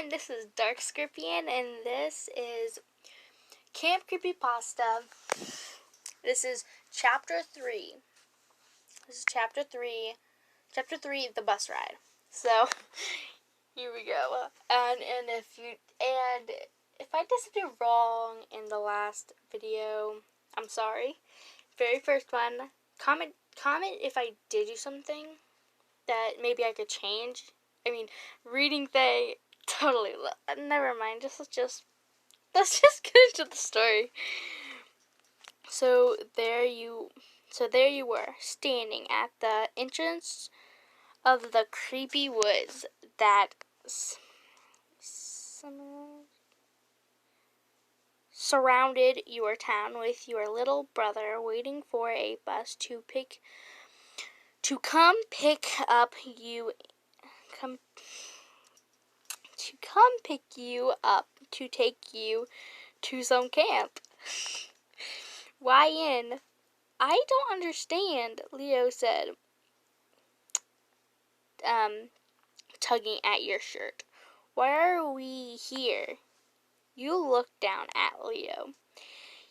everyone, this is Dark Scorpion, and this is Camp Creepypasta. This is Chapter 3. Chapter 3, the bus ride. So, here we go. And if I did something wrong in the last video, I'm sorry. Very first one, comment if I did do something that maybe I could change. I mean, reading thing, totally. Never mind. Let's just get into the story. So there you were, standing at the entrance of the creepy woods that surrounded your town, with your little brother waiting for a bus to come pick you up to take you to some camp. Why in? I don't understand, Leo said, tugging at your shirt. Why are we here? You looked down at Leo.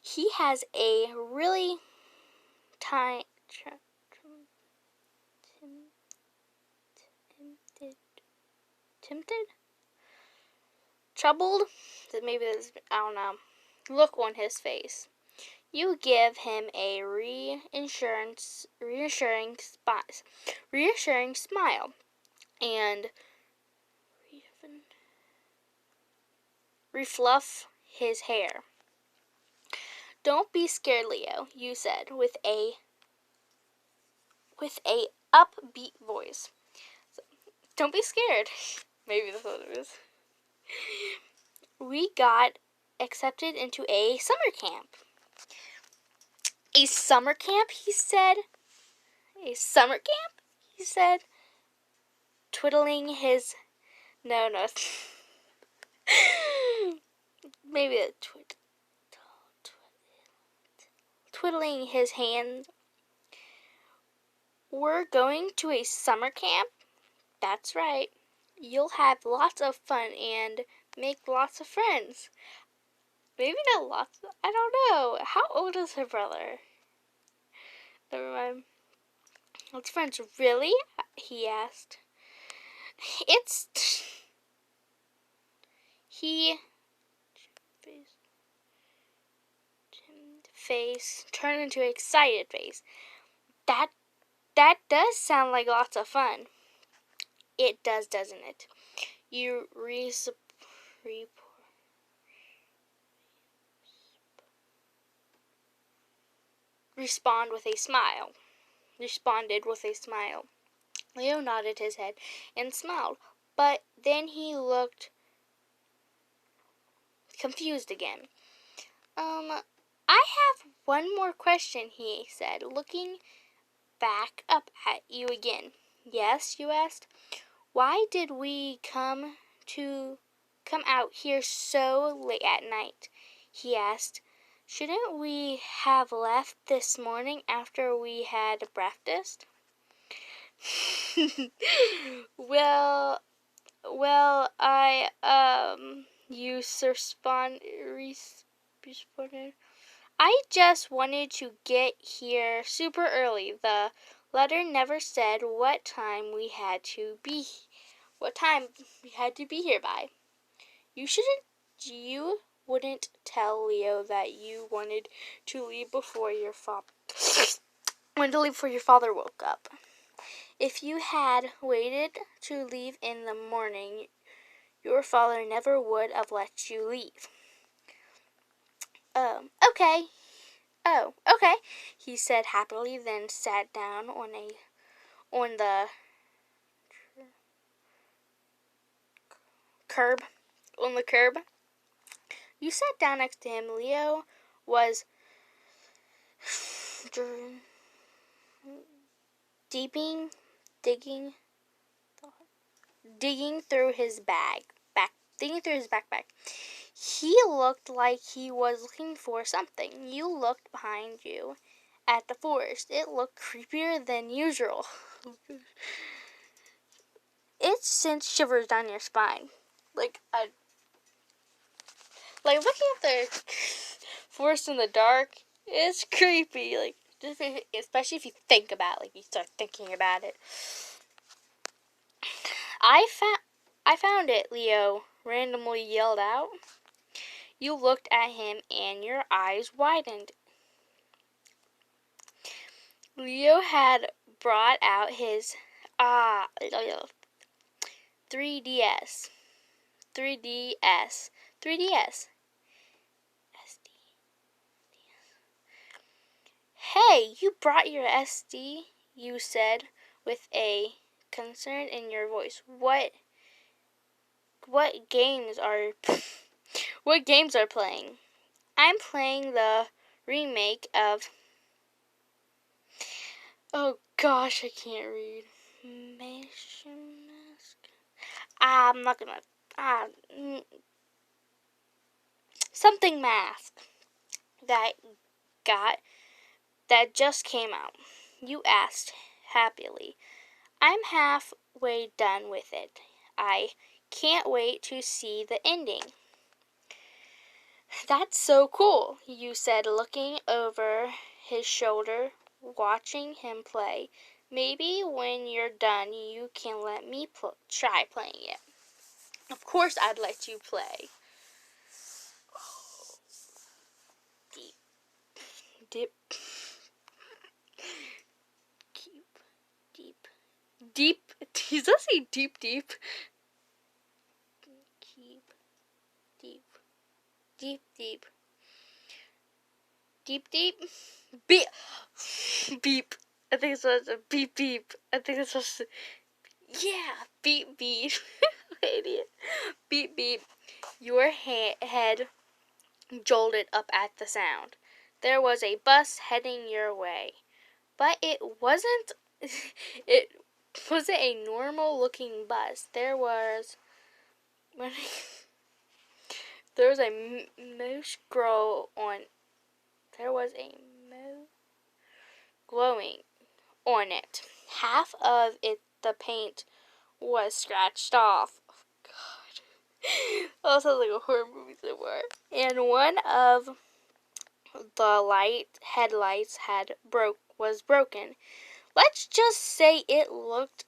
He has a really troubled, maybe this, I don't know, look on his face. You give him a reassuring smile and refluff his hair. Don't be scared, Leo, you said with a upbeat voice. So, don't be scared. Maybe that's what it is. We got accepted into a summer camp. A summer camp, he said. A summer camp, he said, twiddling his... No. Maybe a twiddling his hand. We're going to a summer camp? That's right. You'll have lots of fun and make lots of friends. Maybe not lots. I don't know. How old is her brother? Never mind. Lots of friends. Really? He asked. Face turned into an excited face. That does sound like lots of fun. It does, doesn't it? You responded with a smile. Leo nodded his head and smiled, but then he looked confused again. I have one more question, he said, looking back up at you again. Yes, you asked. Why did we come out here so late at night? He asked. Shouldn't we have left this morning after we had breakfast? Well, you responded. I just wanted to get here super early. The letter never said what time we had to be here by. You wouldn't tell Leo that you wanted to leave before your father woke up. If you had waited to leave in the morning, your father never would have let you leave. Okay. Oh, okay, he said happily, then sat down on the curb. You sat down next to him. Leo was digging through his backpack. He looked like he was looking for something. You looked behind you at the forest. It looked creepier than usual. It sent shivers down your spine. Like, like looking at the forest in the dark is creepy. Like, just especially if you think about it, like you start thinking about it. I found it, Leo randomly yelled out. You looked at him and your eyes widened. Leo had brought out his 3DS. 3DS. 3DS. SD. Hey, you brought your SD, you said with a concern in your voice. What games are what games are playing? I'm playing the remake of oh gosh, I can't read. I'm not gonna something mask that just came out. You asked happily. I'm halfway done with it. I can't wait to see the ending. That's so cool, you said, looking over his shoulder, watching him play. Maybe when you're done, you can let me try playing it. Of course, I'd let you play. Deep. Dip. Deep. Does that say deep? Keep. Deep. Beep. Beep. I think it's supposed to beep. I think it's supposed to. Yeah. Beep. Idiot. Beep. Your head jolted up at the sound. There was a bus heading your way. But it wasn't. It wasn't a normal looking bus. There was a moose glow on. There was a moose glowing on it. Half of it, the paint was scratched off. Oh, God. That sounds like a horror movie somewhere. And one of the headlights was broken. Let's just say it looked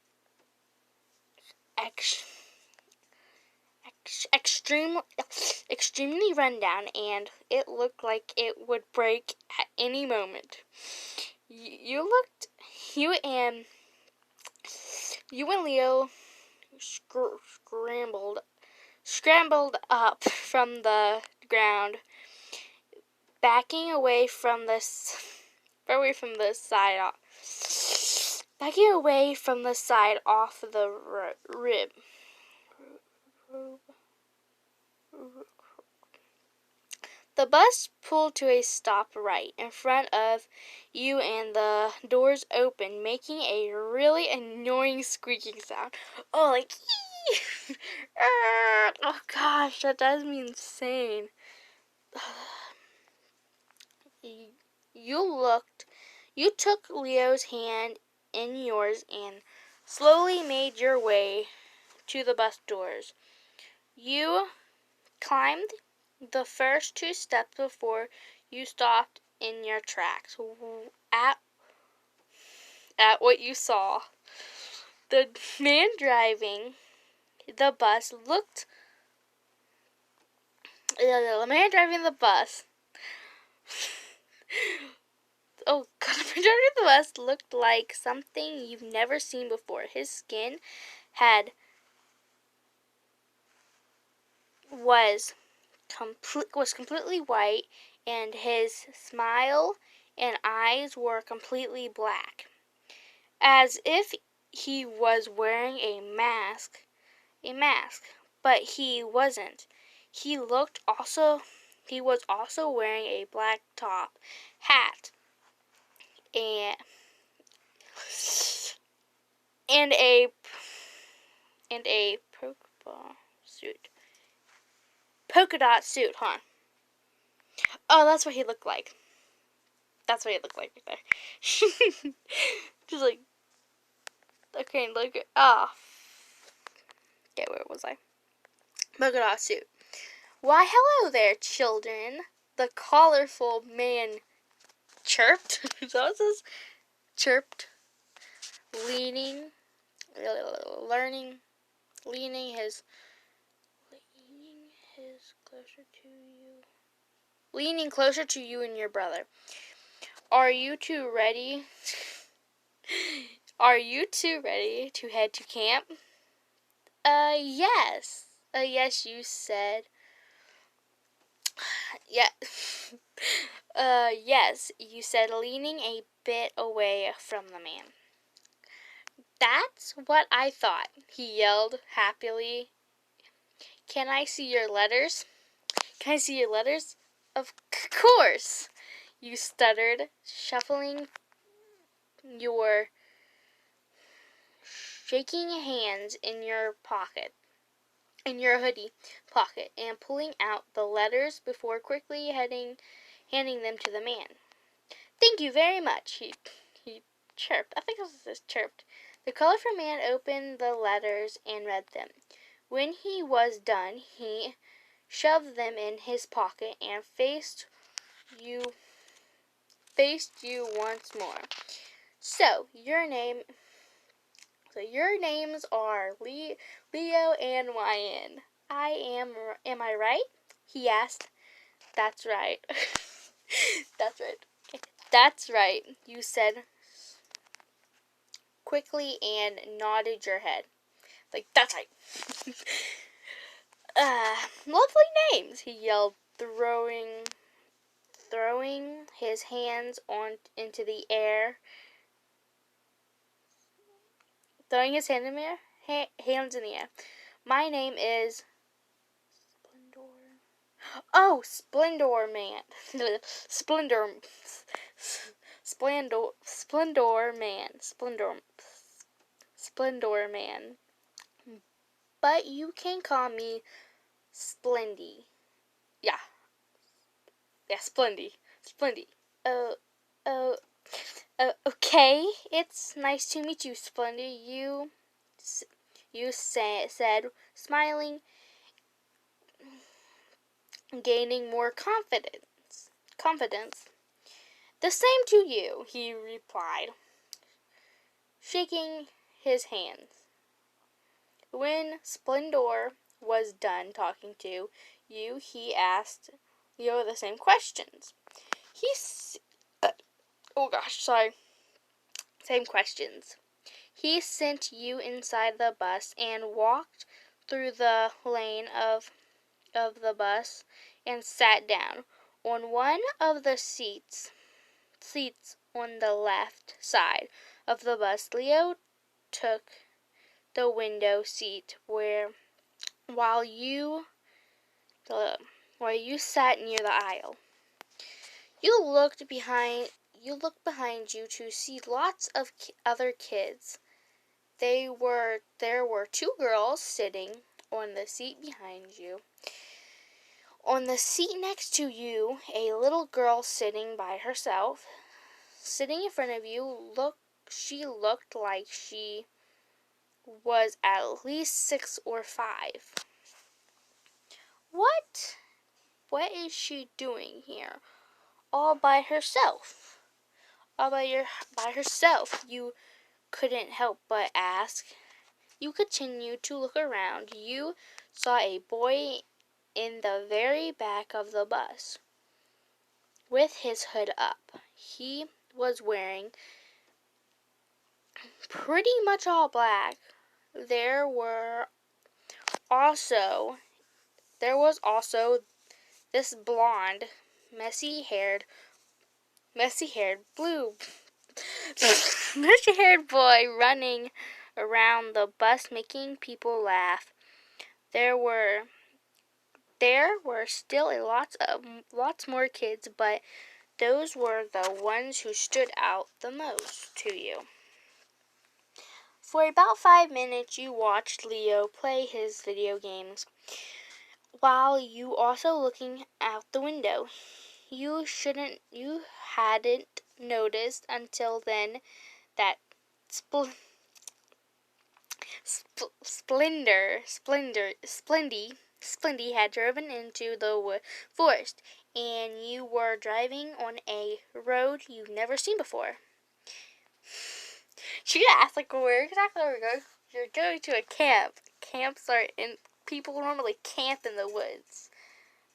extremely rundown, and it looked like it would break at any moment. You and Leo scrambled up from the ground, backing away from the side off the rib. The bus pulled to a stop right in front of you and the doors opened, making a really annoying squeaking sound. Oh, like, oh gosh, that drives me insane. You took Leo's hand in yours and slowly made your way to the bus doors. You climbed the first 2 steps before you stopped in your tracks at what you saw. The man driving the bus oh God, the man driving the bus looked like something you've never seen before. His skin was completely white, and his smile and eyes were completely black, as if he was wearing a mask, but he wasn't. He was also wearing a black top hat and a polka dot suit, huh? Oh, that's what he looked like. That's what he looked like right there. Just like, okay, look. Okay, where was I? polka dot suit. Why, hello there, children, the colorful man chirped. So it says chirped, leaning his closer to you and your brother. Are you two ready? Are you two ready to head to camp? Yes. Yes, you said. Yeah. Yes, you said, leaning a bit away from the man. That's what I thought, he yelled happily. Can I see your letters? Can I see your letters? Of course, you stuttered, shuffling your shaking hands in your hoodie pocket, and pulling out the letters before quickly handing them to the man. Thank you very much, he chirped. I think it was chirped. The colorful man opened the letters and read them. When he was done, he shoved them in his pocket and faced you once more. So your names are Leo and YN. Am I right? He asked. That's right. That's right. Okay. That's right, you said quickly and nodded your head. Like, that's right. Lovely names, he yelled, throwing his hands into the air. Throwing his hands in the air. My name is Splendor Man. Splendor Man. But you can call me Splendy. Yeah, Splendy. Oh, oh, okay. It's nice to meet you, Splendy. You said, smiling, gaining more confidence. The same to you, he replied, shaking his hands. When Splendor was done talking to you, he asked Leo the same questions. Same questions. He sent you inside the bus and walked through the lane of the bus and sat down on one of the seats on the left side of the bus. Leo took the window seat while you sat near the aisle. You looked behind you to see lots of other kids. There were two girls sitting on the seat behind you. On the seat next to you, a little girl sitting by herself. Sitting in front of you, she looked like she was at least 6 or 5. What is she doing here? All by herself. By herself, you couldn't help but ask. You continued to look around. You saw a boy in the very back of the bus with his hood up. He was wearing pretty much all black. There was also this blonde, messy-haired boy running around the bus making people laugh. There were still lots more kids, but those were the ones who stood out the most to you. For about 5 minutes, you watched Leo play his video games, while you also looking out the window. You hadn't noticed until then that Splendy Splinty had driven into the forest, and you were driving on a road you've never seen before. She asked, like, where exactly are we going? You're going to a camp. Camps are in, people normally camp in the woods,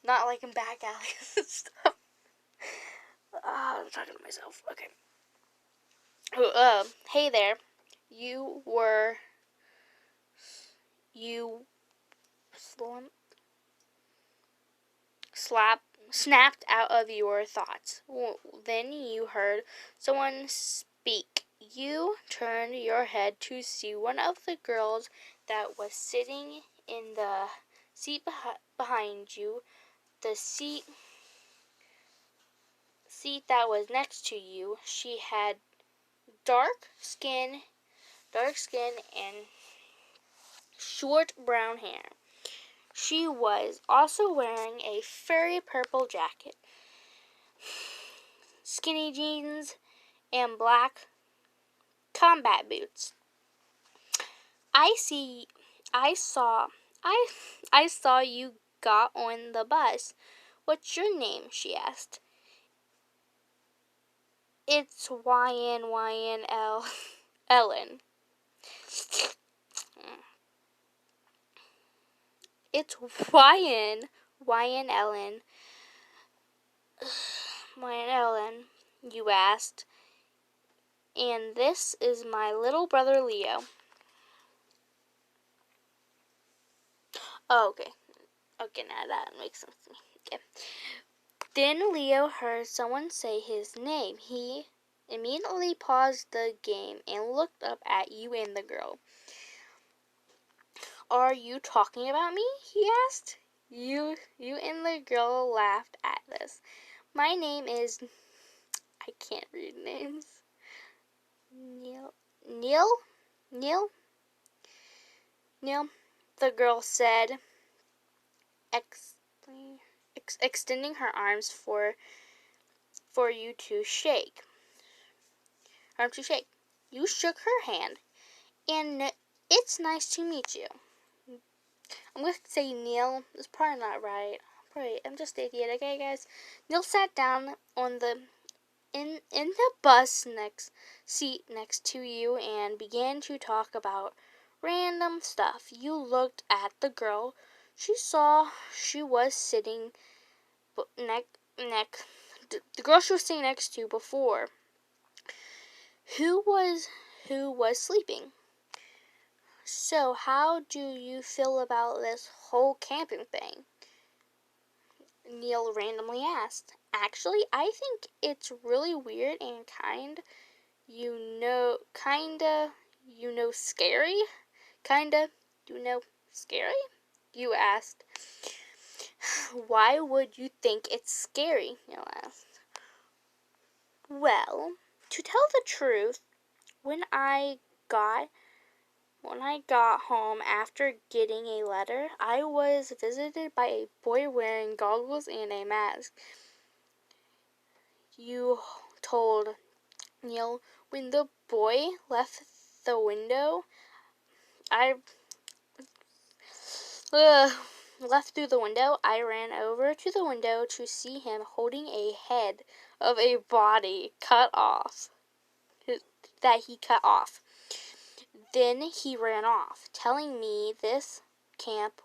not like in back alleys and stuff. I'm talking to myself. Okay. Hey there. You snapped out of your thoughts. Then you heard someone speak. You turned your head to see one of the girls that was sitting in the seat behind you. The seat that was next to you. She had dark skin and short brown hair. She was also wearing a furry purple jacket, skinny jeans, and black combat boots. I saw you got on the bus. What's your name? She asked. It's YNYNL Ellen. It's YN Ellen. Ellen, you asked. And this is my little brother Leo. Oh, okay. Okay, now that makes sense to me. Okay. Then Leo heard someone say his name. He immediately paused the game and looked up at you and the girl. Are you talking about me? He asked. You and the girl laughed at this. My name is... I can't read names. Neil? The girl said, extending her arms for you to shake. You shook her hand, and it's nice to meet you. I'm going to say Neil. It's probably not right. I'm just an idiot, okay, guys? Neil sat down on the in the bus seat next to you and began to talk about random stuff. You looked at the girl. She was sitting the girl she was sitting next to before. Who was sleeping. So, how do you feel about this whole camping thing? Neil randomly asked. Actually, I think it's really weird and kinda, scary. Scary? You asked. Why would you think it's scary? Neil asked. Well, to tell the truth, when I got home after getting a letter, I was visited by a boy wearing goggles and a mask. You told Neil. When the boy left the window, left through the window, I ran over to the window to see him holding a head of a body that he cut off. Then he ran off, telling me this camp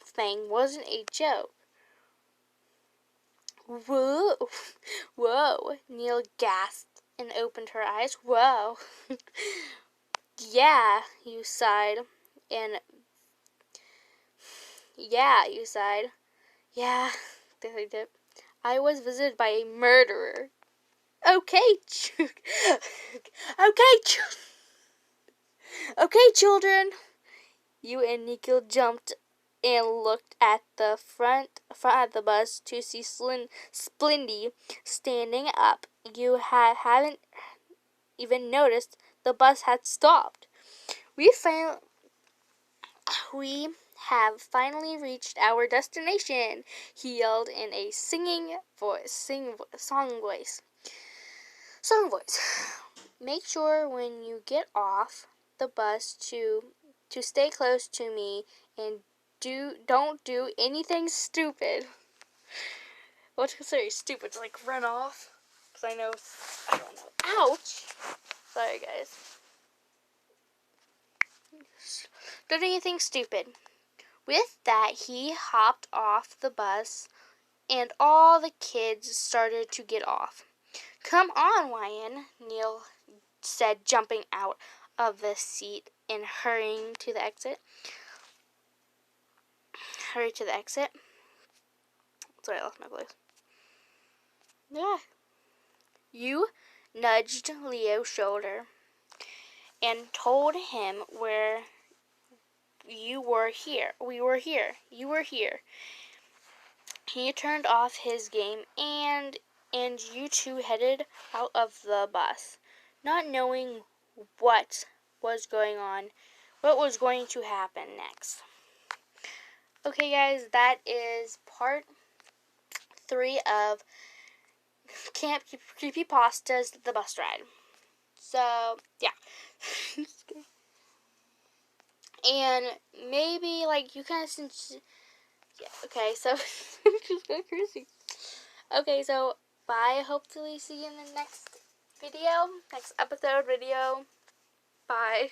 thing wasn't a joke. Whoa, Neil gasped and opened her eyes. Whoa. Yeah, you sighed. Yeah, they did. I was visited by a murderer. Okay, okay, children. You and Nikhil jumped and looked at the front of the bus to see Splinty standing up. You haven't even noticed the bus had stopped. We have finally reached our destination, he yelled in a song voice. Make sure when you get off the bus to stay close to me and don't do anything stupid. What's considered stupid? To like run off? Because I don't know. Ouch! Sorry, guys. Don't do anything stupid. With that, he hopped off the bus, and all the kids started to get off. Come on, Ryan, Neil said, jumping out of the seat and hurrying to the exit. Hurry to the exit. Sorry, I lost my place. Yeah. You nudged Leo's shoulder and told him where you were here. We were here. You were here. He turned off his game and you two headed out of the bus, not knowing what was going on, what was going to happen next. Okay, guys, that is part 3 of Camp Creepypasta's The Bus Ride. So, yeah. And maybe, like, you kind of yeah, okay, so, just go crazy. Okay, so, bye. Hopefully see you in the next video, next episode video. Bye.